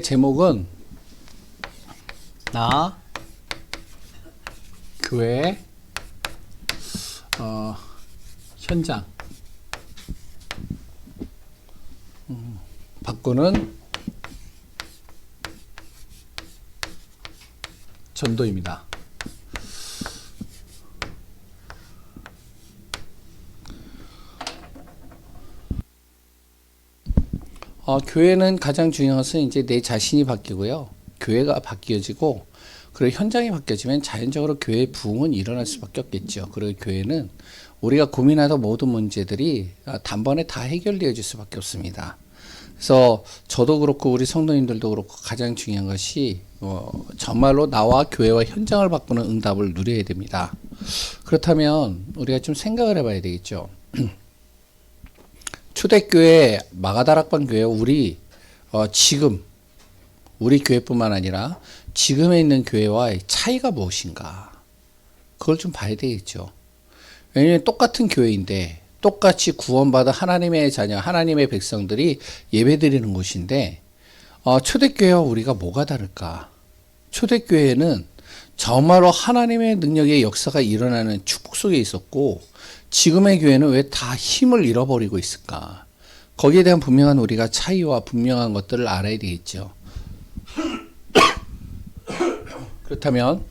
제목은 나 교회 현장 바꾸는 전도입니다. 교회는 가장 중요한 것은 이제 내 자신이 바뀌고요. 교회가 바뀌어지고, 그리고 현장이 바뀌어지면 자연적으로 교회의 부흥은 일어날 수밖에 없겠죠. 그리고 교회는 우리가 고민하던 모든 문제들이 단번에 다 해결되어질 수밖에 없습니다. 그래서 저도 그렇고 우리 성도님들도 그렇고 가장 중요한 것이 정말로 나와 교회와 현장을 바꾸는 응답을 누려야 됩니다. 그렇다면 우리가 좀 생각을 해봐야 되겠죠. 초대교회, 마가다락방 교회, 지금, 우리 교회뿐만 아니라 지금에 있는 교회와의 차이가 무엇인가? 그걸 좀 봐야 되겠죠. 왜냐하면 똑같은 교회인데, 똑같이 구원받은 하나님의 자녀, 하나님의 백성들이 예배드리는 곳인데, 초대교회와 우리가 뭐가 다를까? 초대교회는 정말로 하나님의 능력의 역사가 일어나는 축복 속에 있었고, 지금의 교회는 왜 다 힘을 잃어버리고 있을까? 거기에 대한 분명한 우리가 차이와 분명한 것들을 알아야 되겠죠. 그렇다면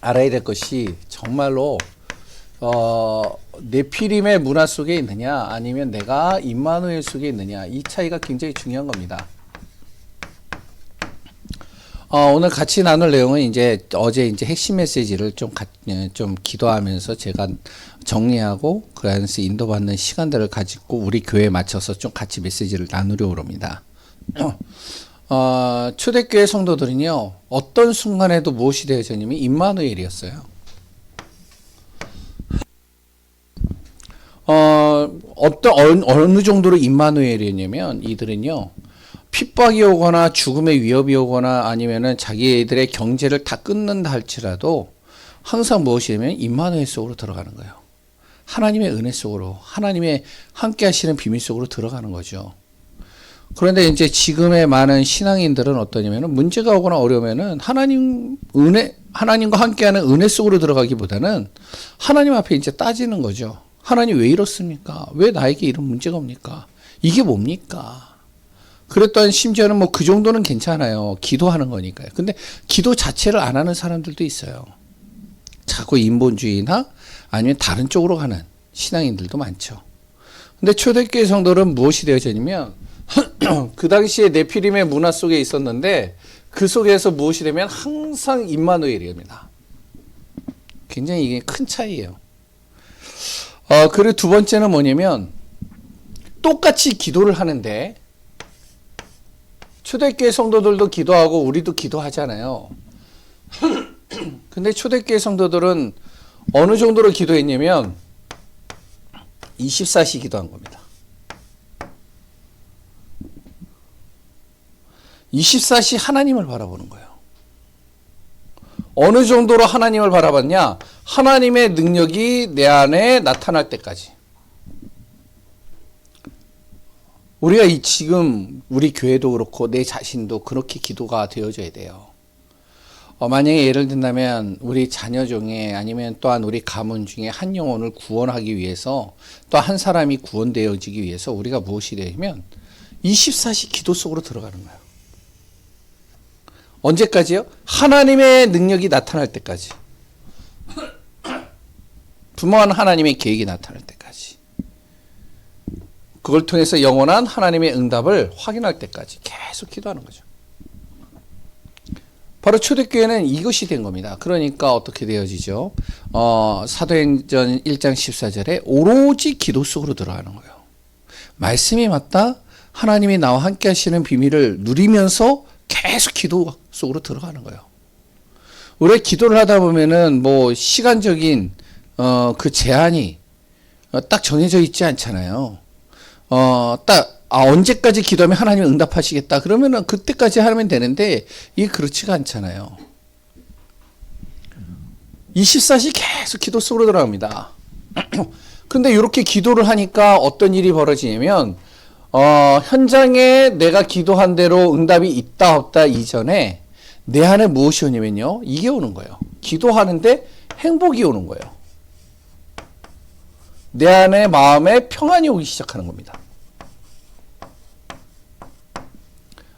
알아야 될 것이 정말로 네피림의 문화 속에 있느냐 아니면 내가 임마누엘 속에 있느냐, 이 차이가 굉장히 중요한 겁니다. 오늘 같이 나눌 내용은 어제 핵심 메시지를 좀 기도하면서 제가 정리하고 그래서 인도받는 시간들을 가지고 우리 교회에 맞춰서 좀 같이 메시지를 나누려고 합니다. 초대교회 성도들은요, 어떤 순간에도 무엇이 되어졌냐면 임마누엘이었어요. 어느 정도로 임마누엘이었냐면 이들은요, 핍박이 오거나 죽음의 위협이 오거나 아니면은 자기들의 경제를 다 끊는다 할지라도 항상 무엇이냐면 임마누엘 속으로 들어가는 거예요. 하나님의 은혜 속으로, 하나님의 함께 하시는 비밀 속으로 들어가는 거죠. 그런데 이제 지금의 많은 신앙인들은 어떠냐면은 문제가 오거나 어려우면은 하나님과 함께하는 은혜 속으로 들어가기보다는 하나님 앞에 이제 따지는 거죠. 하나님 왜 이렇습니까? 왜 나에게 이런 문제가 옵니까? 이게 뭡니까? 그랬던 심지어는 그 정도는 괜찮아요. 기도하는 거니까요. 근데 기도 자체를 안 하는 사람들도 있어요. 자꾸 인본주의나 아니면 다른 쪽으로 가는 신앙인들도 많죠. 근데 초대교회 성도는 무엇이 되어지냐면 그 당시에 네피림의 문화 속에 있었는데 그 속에서 무엇이 되면 항상 임마누엘입니다. 굉장히 이게 큰 차이예요. 그리고 두 번째는 뭐냐면 똑같이 기도를 하는데 초대교회 성도들도 기도하고 우리도 기도하잖아요. 근데 초대교회 성도들은 어느 정도로 기도했냐면 24시 기도한 겁니다. 24시 하나님을 바라보는 거예요. 어느 정도로 하나님을 바라봤냐? 하나님의 능력이 내 안에 나타날 때까지. 우리가 지금 우리 교회도 그렇고 내 자신도 그렇게 기도가 되어져야 돼요. 만약에 예를 든다면 우리 자녀 중에 아니면 또한 우리 가문 중에 한 영혼을 구원하기 위해서 또 한 사람이 구원되어지기 위해서 우리가 무엇이 되냐면 24시 기도 속으로 들어가는 거예요. 언제까지요? 하나님의 능력이 나타날 때까지. 분명한 하나님의 계획이 나타날 때까지. 그걸 통해서 영원한 하나님의 응답을 확인할 때까지 계속 기도하는 거죠. 바로 초대교회는 이것이 된 겁니다. 그러니까 어떻게 되어지죠? 사도행전 1장 14절에 오로지 기도 속으로 들어가는 거예요. 말씀이 맞다. 하나님이 나와 함께 하시는 비밀을 누리면서 계속 기도 속으로 들어가는 거예요. 우리가 기도를 하다 보면은 시간적인 그 제한이 딱 정해져 있지 않잖아요. 언제까지 기도하면 하나님이 응답하시겠다. 그러면은 그때까지 하면 되는데, 이게 그렇지가 않잖아요. 24시 계속 기도 속으로 들어갑니다. 근데 이렇게 기도를 하니까 어떤 일이 벌어지냐면, 현장에 내가 기도한 대로 응답이 있다 없다 이전에 내 안에 무엇이 오냐면요. 이게 오는 거예요. 기도하는데 행복이 오는 거예요. 내 안에 마음에 평안이 오기 시작하는 겁니다.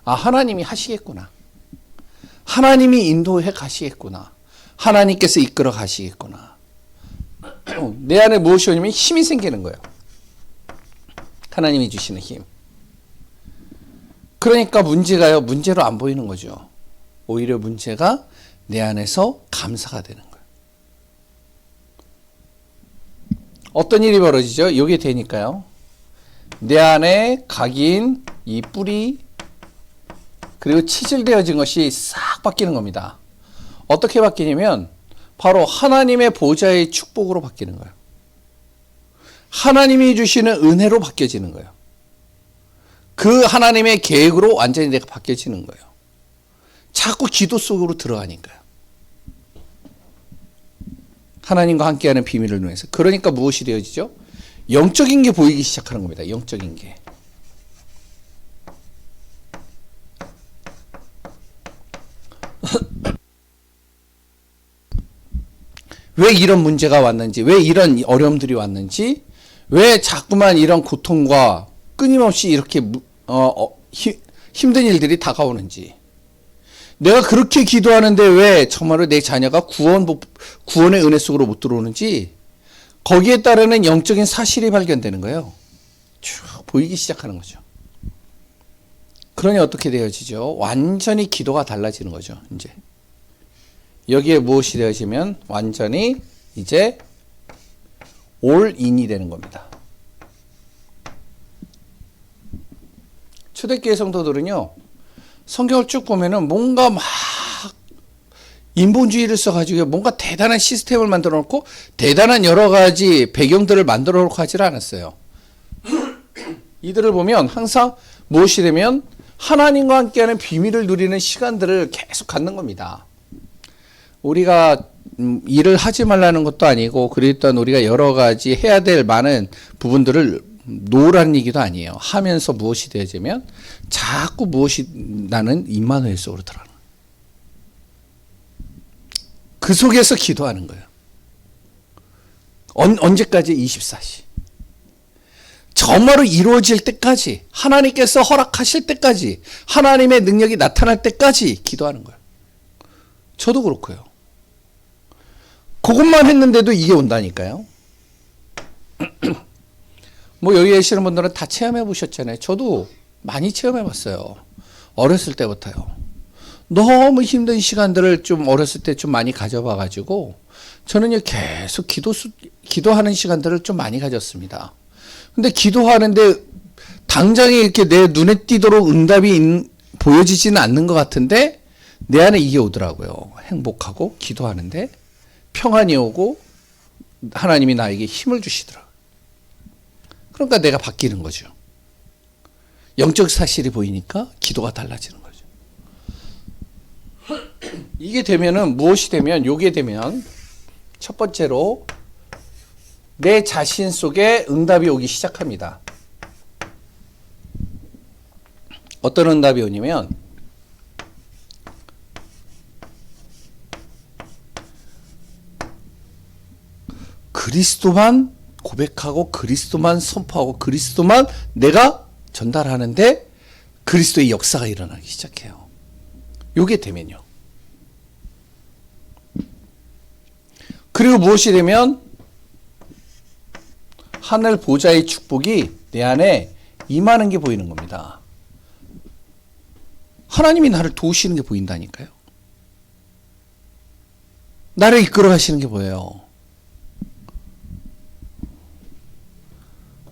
아, 하나님이 하시겠구나. 하나님이 인도해 가시겠구나. 하나님께서 이끌어 가시겠구나. 내 안에 무엇이 오냐면 힘이 생기는 거예요. 하나님이 주시는 힘. 그러니까 문제가요, 문제로 안 보이는 거죠. 오히려 문제가 내 안에서 감사가 되는 거예요. 어떤 일이 벌어지죠? 이게 되니까요. 내 안에 각인, 이 뿌리, 그리고 치질되어진 것이 싹 바뀌는 겁니다. 어떻게 바뀌냐면 바로 하나님의 보좌의 축복으로 바뀌는 거예요. 하나님이 주시는 은혜로 바뀌어지는 거예요. 그 하나님의 계획으로 완전히 내가 바뀌어지는 거예요. 자꾸 기도 속으로 들어가니까요. 하나님과 함께하는 비밀을 통해서. 그러니까 무엇이 되어지죠? 영적인 게 보이기 시작하는 겁니다. 영적인 게. 왜 이런 문제가 왔는지, 왜 이런 어려움들이 왔는지, 왜 자꾸만 이런 고통과 끊임없이 이렇게 힘든 일들이 다가오는지. 내가 그렇게 기도하는데 왜 정말로 내 자녀가 구원의 은혜 속으로 못 들어오는지, 거기에 따르는 영적인 사실이 발견되는 거예요. 쭉 보이기 시작하는 거죠. 그러니 어떻게 되어지죠? 완전히 기도가 달라지는 거죠. 이제 여기에 무엇이 되어지면 완전히 이제 올인이 되는 겁니다. 초대교회 성도들은요, 성경을 쭉 보면은 뭔가 막 인본주의를 써가지고 뭔가 대단한 시스템을 만들어 놓고 대단한 여러 가지 배경들을 만들어 놓고 하질 않았어요. 이들을 보면 항상 무엇이 되면 하나님과 함께하는 비밀을 누리는 시간들을 계속 갖는 겁니다. 우리가 일을 하지 말라는 것도 아니고, 그랬던 우리가 여러 가지 해야 될 많은 부분들을 놓으라는 얘기도 아니에요. 하면서 무엇이 되어지면 자꾸 무엇이 나는 임마누엘 속으로 들어가는 거예요. 그 속에서 기도하는 거예요. 언제까지? 24시. 정말로 이루어질 때까지, 하나님께서 허락하실 때까지, 하나님의 능력이 나타날 때까지 기도하는 거예요. 저도 그렇고요. 그것만 했는데도 이게 온다니까요. 뭐 여기 계시는 분들은 다 체험해 보셨잖아요. 저도 많이 체험해 봤어요. 어렸을 때부터요. 너무 힘든 시간들을 좀 어렸을 때 좀 많이 가져봐 가지고 저는요 계속 기도하는 시간들을 좀 많이 가졌습니다. 근데 기도하는데 당장에 이렇게 내 눈에 띄도록 응답이 보여지지는 않는 것 같은데 내 안에 이게 오더라고요. 행복하고 기도하는데 평안이 오고 하나님이 나에게 힘을 주시더라고요. 그러니까 내가 바뀌는 거죠. 영적 사실이 보이니까 기도가 달라지는 거죠. 이게 되면은 무엇이 되면, 요게 되면 첫 번째로 내 자신 속에 응답이 오기 시작합니다. 어떤 응답이 오냐면 그리스도만 고백하고 그리스도만 선포하고 그리스도만 내가 전달하는데 그리스도의 역사가 일어나기 시작해요. 요게 되면요. 그리고 무엇이 되면 하늘 보좌의 축복이 내 안에 임하는 게 보이는 겁니다. 하나님이 나를 도우시는 게 보인다니까요. 나를 이끌어 가시는 게 보여요.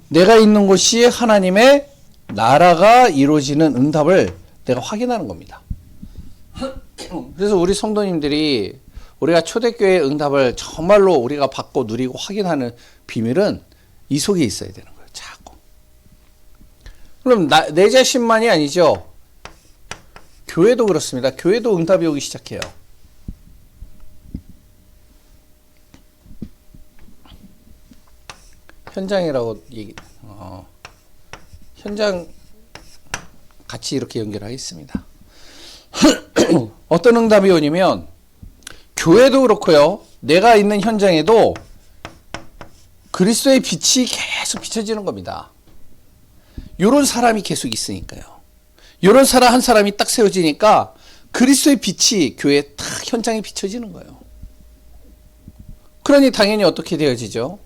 내가 있는 곳이 하나님의 나라가 이루어지는 응답을 내가 확인하는 겁니다. 그래서 우리 성도님들이 우리가 초대교회 응답을 정말로 우리가 받고 누리고 확인하는 비밀은 이 속에 있어야 되는 거예요. 자꾸. 그럼 내 자신만이 아니죠. 교회도 그렇습니다. 교회도 응답이 오기 시작해요. 현장이라고 현장 같이 이렇게 연결하겠습니다. 어떤 응답이 오냐면 교회도 그렇고요. 내가 있는 현장에도 그리스도의 빛이 계속 비춰지는 겁니다. 요런 사람이 계속 있으니까요. 요런 사람 한 사람이 딱 세워지니까 그리스도의 빛이 교회에 딱 현장에 비춰지는 거예요. 그러니 당연히 어떻게 되어지죠?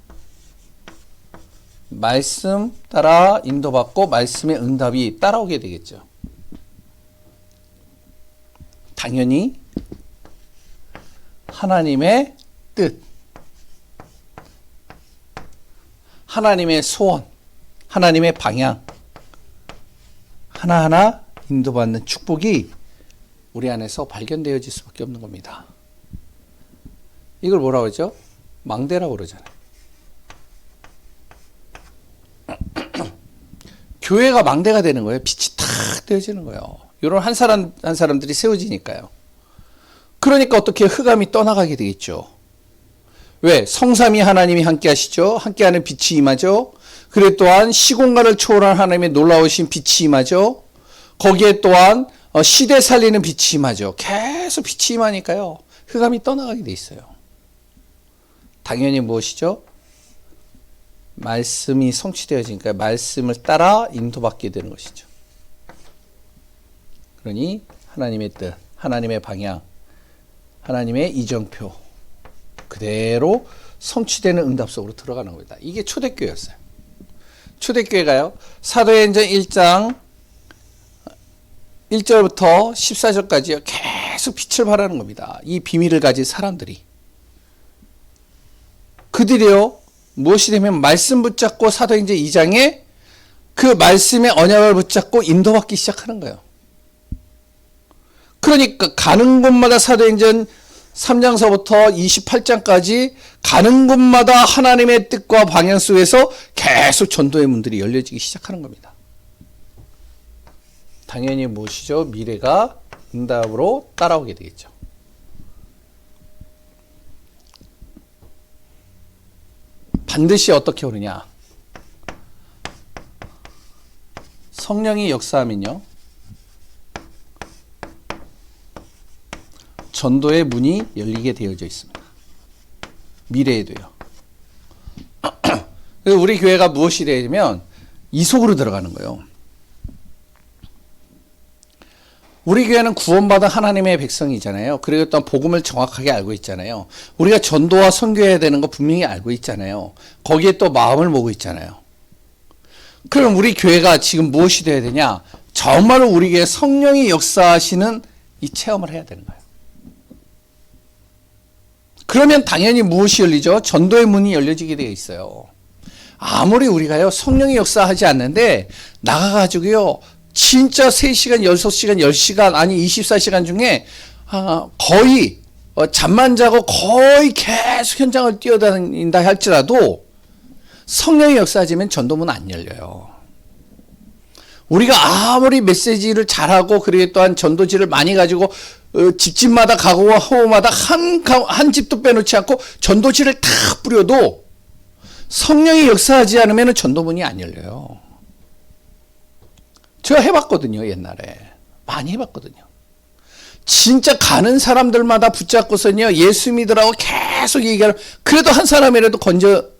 말씀 따라 인도받고 말씀의 응답이 따라오게 되겠죠. 당연히 하나님의 뜻, 하나님의 소원, 하나님의 방향 하나하나 인도받는 축복이 우리 안에서 발견되어질 수밖에 없는 겁니다. 이걸 뭐라고 하죠? 망대라고 그러잖아요. 교회가 망대가 되는 거예요. 빛이 탁 되어지는 거예요. 이런 한 사람 한 사람들이 세워지니까요. 그러니까 어떻게 흑암이 떠나가게 되겠죠. 왜? 성삼위 하나님이 함께 하시죠. 함께하는 빛이 임하죠. 그래 또한 시공간을 초월한 하나님의 놀라우신 빛이 임하죠. 거기에 또한 시대 살리는 빛이 임하죠. 계속 빛이 임하니까요. 흑암이 떠나가게 돼 있어요. 당연히 무엇이죠? 말씀이 성취되어지니까 말씀을 따라 인도받게 되는 것이죠. 그러니 하나님의 뜻, 하나님의 방향, 하나님의 이정표 그대로 성취되는 응답 속으로 들어가는 겁니다. 이게 초대교회였어요. 초대교회가요. 사도행전 1장 1절부터 14절까지요. 계속 빛을 발하는 겁니다. 이 비밀을 가진 사람들이. 그들이요. 무엇이 되면 말씀 붙잡고 사도행전 2장에 그 말씀의 언약을 붙잡고 인도받기 시작하는 거예요. 그러니까 가는 곳마다 사도행전 3장서부터 28장까지 가는 곳마다 하나님의 뜻과 방향 속에서 계속 전도의 문들이 열려지기 시작하는 겁니다. 당연히 무엇이죠? 미래가 응답으로 따라오게 되겠죠. 반드시 어떻게 오느냐? 성령이 역사하면요. 전도의 문이 열리게 되어져 있습니다. 미래에도요. 우리 교회가 무엇이 되냐면 이 속으로 들어가는 거예요. 우리 교회는 구원받은 하나님의 백성이잖아요. 그리고 또 복음을 정확하게 알고 있잖아요. 우리가 전도와 선교해야 되는 거 분명히 알고 있잖아요. 거기에 또 마음을 모고 있잖아요. 그럼 우리 교회가 지금 무엇이 돼야 되냐? 정말로 우리 교회 성령이 역사하시는 이 체험을 해야 되는 거예요. 그러면 당연히 무엇이 열리죠? 전도의 문이 열려지게 되어 있어요. 아무리 우리가요, 성령이 역사하지 않는데, 나가가지고요, 진짜 3시간, 6시간, 10시간, 아니 24시간 중에, 거의, 잠만 자고 거의 계속 현장을 뛰어다닌다 할지라도, 성령이 역사하지면 전도문 안 열려요. 우리가 아무리 메시지를 잘하고, 그리고 또한 전도지를 많이 가지고, 집집마다 가고 호마다 한 집도 빼놓지 않고 전도지를 다 뿌려도 성령이 역사하지 않으면 전도문이 안 열려요. 제가 해봤거든요. 옛날에 많이 해봤거든요. 진짜 가는 사람들마다 붙잡고서는요, 예수 믿으라고 계속 얘기하는, 그래도 한 사람이라도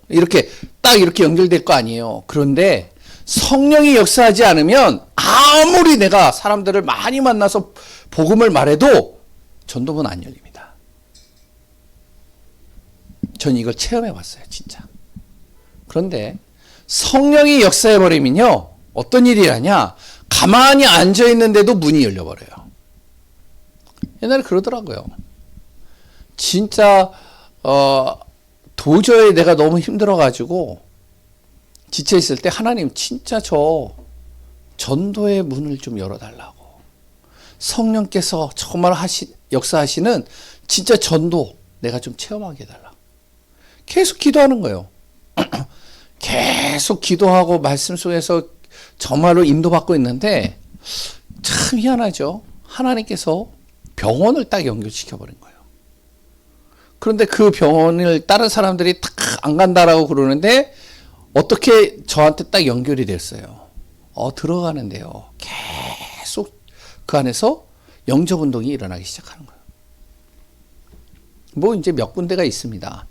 이렇게 딱 이렇게 연결될 거 아니에요. 그런데 성령이 역사하지 않으면 아무리 내가 사람들을 많이 만나서 복음을 말해도 전도문 안 열립니다. 전 이걸 체험해 봤어요, 진짜. 그런데 성령이 역사해 버리면요, 어떤 일이 하냐? 가만히 앉아 있는데도 문이 열려 버려요. 옛날에 그러더라고요. 진짜 도저히 내가 너무 힘들어 가지고 지쳐 있을 때 하나님 진짜 저 전도의 문을 좀 열어달라고. 성령께서 정말 역사하시는 진짜 전도 내가 좀 체험하게 해달라. 계속 기도하는 거예요. 계속 기도하고 말씀 속에서 정말로 인도받고 있는데 참 희한하죠. 하나님께서 병원을 딱 연결시켜버린 거예요. 그런데 그 병원을 다른 사람들이 딱 안 간다라고 그러는데 어떻게 저한테 딱 연결이 됐어요. 들어가는데요. 계속 그 안에서 영접 운동이 일어나기 시작하는 거예요. 뭐 이제 몇 군데가 있습니다.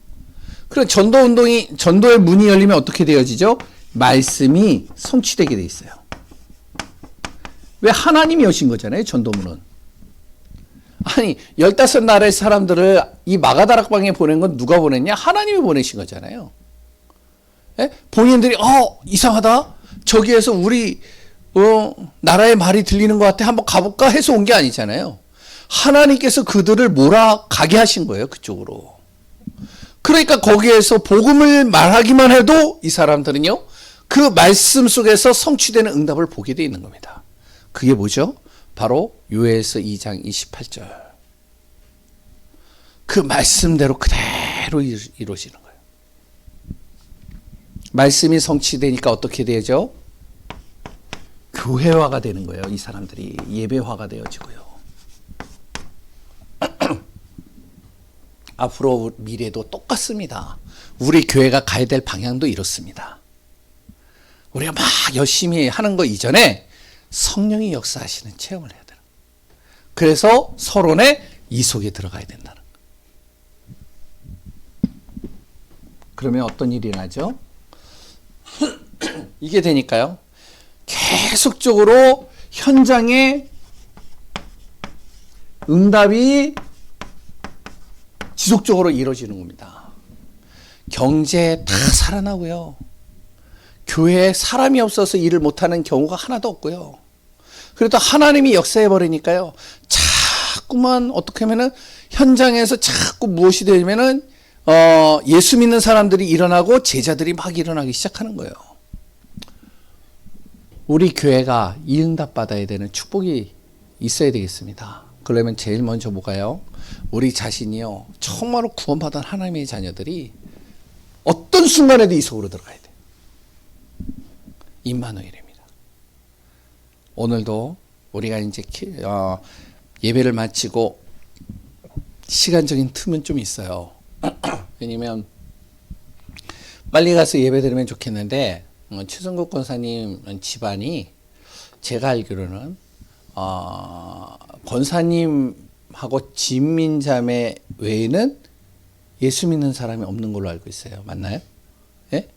그럼 전도의 문이 열리면 어떻게 되어지죠? 말씀이 성취되게 돼 있어요. 왜? 하나님이 여신 거잖아요, 전도문은. 아니, 15나라의 사람들을 이 마가다락방에 보낸 건 누가 보냈냐? 하나님이 보내신 거잖아요. 예? 본인들이, 이상하다? 저기에서 우리, 나라의 말이 들리는 것 같아. 한번 가볼까? 해서 온 게 아니잖아요. 하나님께서 그들을 몰아가게 하신 거예요, 그쪽으로. 그러니까 거기에서 복음을 말하기만 해도 이 사람들은요, 그 말씀 속에서 성취되는 응답을 보게 되어 있는 겁니다. 그게 뭐죠? 바로 요엘서 2장 28절. 그 말씀대로 그대로 이루어지는 거예요. 말씀이 성취되니까 어떻게 되죠? 교회화가 되는 거예요. 이 사람들이 예배화가 되어지고요. 앞으로 미래도 똑같습니다. 우리 교회가 가야 될 방향도 이렇습니다. 우리가 막 열심히 하는 거 이전에 성령이 역사하시는 체험을 해야 되는 거예요. 그래서 서론에 이 속에 들어가야 된다는 거예요. 그러면 어떤 일이 나죠? 이게 되니까요. 계속적으로 현장에 응답이 지속적으로 이루어지는 겁니다. 경제 다 살아나고요. 교회에 사람이 없어서 일을 못하는 경우가 하나도 없고요. 그래도 하나님이 역사해 버리니까요. 자꾸만 어떻게 하면은 현장에서 자꾸 무엇이 되면은 예수 믿는 사람들이 일어나고 제자들이 막 일어나기 시작하는 거예요. 우리 교회가 이 응답 받아야 되는 축복이 있어야 되겠습니다. 그러면 제일 먼저 뭐가요? 우리 자신이요, 정말로 구원받은 하나님의 자녀들이 어떤 순간에도 이 속으로 들어가야 돼요. 임마누엘입니다. 오늘도 우리가 이제 예배를 마치고 시간적인 틈은 좀 있어요. 왜냐면 빨리 가서 예배 드리면 좋겠는데 최성국 권사님 집안이 제가 알기로는 권사님하고 진민자매 외에는 예수 믿는 사람이 없는 걸로 알고 있어요. 맞나요? 예?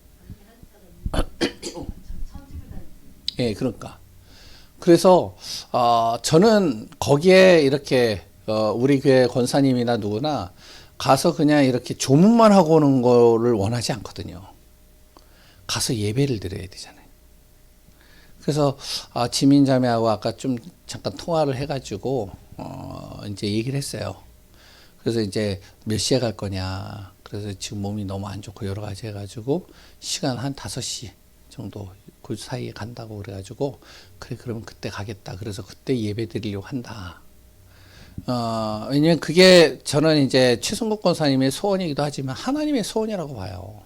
예, 그러니까. 그래서 저는 거기에 이렇게 우리 교회 권사님이나 누구나 가서 그냥 이렇게 조문만 하고 오는 거를 원하지 않거든요. 가서 예배를 드려야 되잖아요. 그래서 지민자매하고 아까 좀 잠깐 통화를 해가지고 이제 얘기를 했어요. 그래서 이제 몇 시에 갈 거냐. 그래서 지금 몸이 너무 안 좋고 여러 가지 해가지고 시간 한 5시 정도 그 사이에 간다고 그래가지고 그래 그러면 그때 가겠다. 그래서 그때 예배 드리려고 한다. 왜냐면 그게 저는 이제 최성국 권사님의 소원이기도 하지만 하나님의 소원이라고 봐요.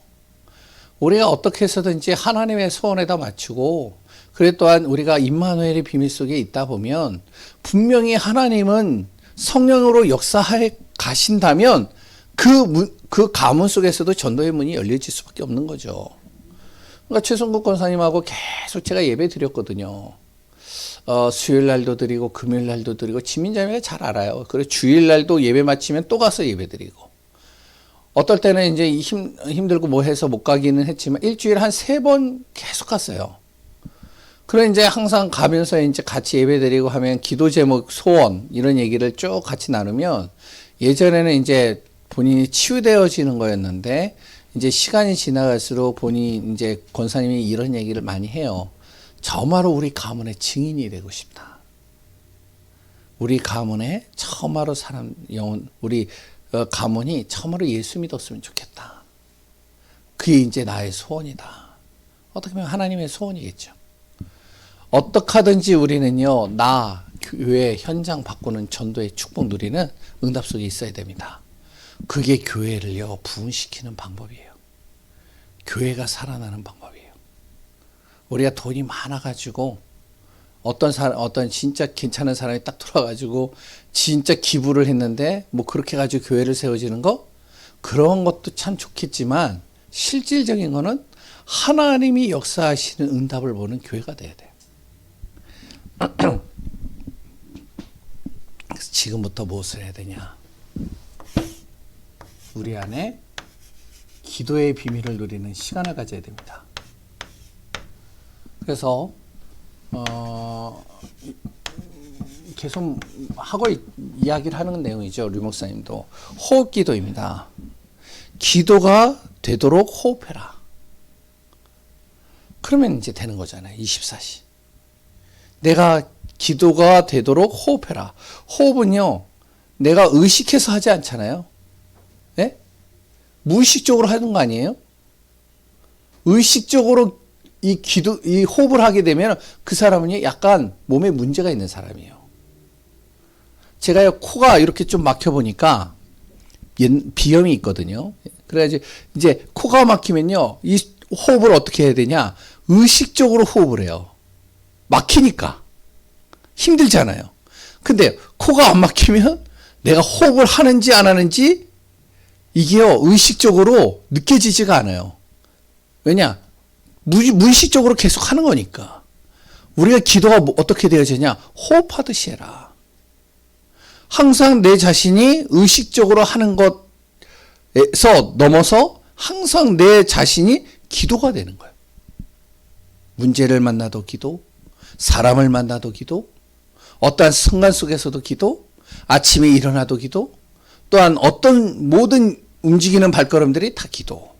우리가 어떻게 해서든지 하나님의 소원에다 맞추고 그래 또한 우리가 임마누엘의 비밀 속에 있다 보면 분명히 하나님은 성령으로 역사해 가신다면 그 가문 속에서도 전도의 문이 열려질 수밖에 없는 거죠. 그러니까 최성국 권사님하고 계속 제가 예배 드렸거든요. 수요일 날도 드리고 금요일 날도 드리고 지민자매가 잘 알아요. 그리고 주일 날도 예배 마치면 또 가서 예배 드리고 어떨 때는 이제 힘들고 뭐 해서 못 가기는 했지만 일주일에 한 3번 계속 갔어요. 그래 이제 항상 가면서 이제 같이 예배 드리고 하면 기도 제목, 소원 이런 얘기를 쭉 같이 나누면 예전에는 이제 본인이 치유되어지는 거였는데 이제 시간이 지나갈수록 본인 이제 권사님이 이런 얘기를 많이 해요. 정말로 우리 가문의 증인이 되고 싶다. 우리 가문의 처음으로 우리 가문이 처음으로 예수 믿었으면 좋겠다. 그게 이제 나의 소원이다. 어떻게 보면 하나님의 소원이겠죠. 어떻게 하든지 우리는요, 교회 현장 바꾸는 전도의 축복 누리는 응답 속에 있어야 됩니다. 그게 교회를요, 부흥시키는 방법이에요. 교회가 살아나는 방법이에요. 우리가 돈이 많아가지고, 어떤 진짜 괜찮은 사람이 딱 들어와가지고, 진짜 기부를 했는데, 뭐 그렇게 가지고 교회를 세워지는 거? 그런 것도 참 좋겠지만, 실질적인 거는 하나님이 역사하시는 응답을 보는 교회가 돼야 돼요. 그래서 지금부터 무엇을 해야 되냐? 우리 안에 기도의 비밀을 누리는 시간을 가져야 됩니다. 그래서 계속 하고 이야기를 하는 내용이죠. 류 목사님도 호흡 기도입니다. 기도가 되도록 호흡해라. 그러면 이제 되는 거잖아요. 24시. 내가 기도가 되도록 호흡해라. 호흡은요, 내가 의식해서 하지 않잖아요. 예? 무의식적으로 하는 거 아니에요? 의식적으로 이 호흡을 하게 되면 그 사람은 약간 몸에 문제가 있는 사람이에요. 제가요, 코가 이렇게 좀 막혀보니까 비염이 있거든요. 그래야지, 이제 코가 막히면요, 이 호흡을 어떻게 해야 되냐? 의식적으로 호흡을 해요. 막히니까. 힘들잖아요. 근데 코가 안 막히면 내가 호흡을 하는지 안 하는지 이게요, 의식적으로 느껴지지가 않아요. 왜냐? 무의식적으로 계속 하는 거니까. 우리가 기도가 어떻게 되어지냐? 호흡하듯이 해라. 항상 내 자신이 의식적으로 하는 것에서 넘어서 항상 내 자신이 기도가 되는 거예요. 문제를 만나도 기도, 사람을 만나도 기도, 어떠한 순간 속에서도 기도, 아침에 일어나도 기도, 또한 어떤 모든 움직이는 발걸음들이 다 기도.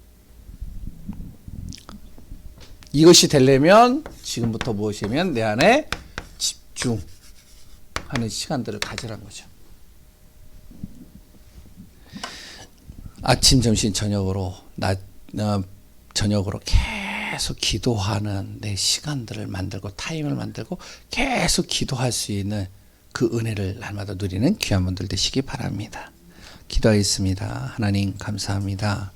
이것이 되려면 지금부터 무엇이면 내 안에 집중하는 시간들을 가지라는 거죠. 아침, 점심, 저녁으로 저녁으로 계속 기도하는 내 시간들을 만들고 타임을 만들고 계속 기도할 수 있는 그 은혜를 날마다 누리는 귀한 분들 되시기 바랍니다. 기도하겠습니다. 하나님 감사합니다.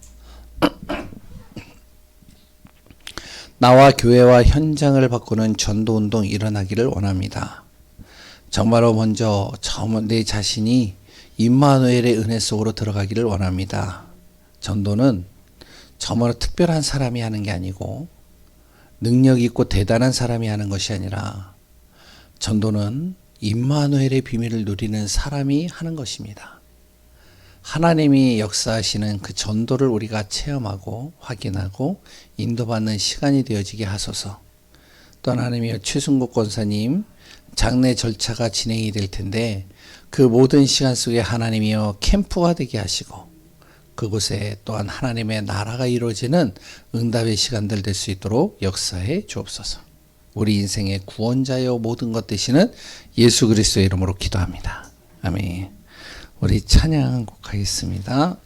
나와 교회와 현장을 바꾸는 전도운동이 일어나기를 원합니다. 정말로 먼저 내 자신이 임마누엘의 은혜 속으로 들어가기를 원합니다. 전도는 정말로 특별한 사람이 하는 게 아니고 능력 있고 대단한 사람이 하는 것이 아니라 전도는 임마누엘의 비밀을 누리는 사람이 하는 것입니다. 하나님이 역사하시는 그 전도를 우리가 체험하고 확인하고 인도받는 시간이 되어지게 하소서. 또 하나님이여, 최순국 권사님 장례 절차가 진행이 될 텐데 그 모든 시간 속에 하나님이여 캠프가 되게 하시고 그곳에 또한 하나님의 나라가 이루어지는 응답의 시간들 될 수 있도록 역사해 주옵소서. 우리 인생의 구원자여 모든 것 되시는 예수 그리스도의 이름으로 기도합니다. 아멘. 우리 찬양 곡 하겠습니다.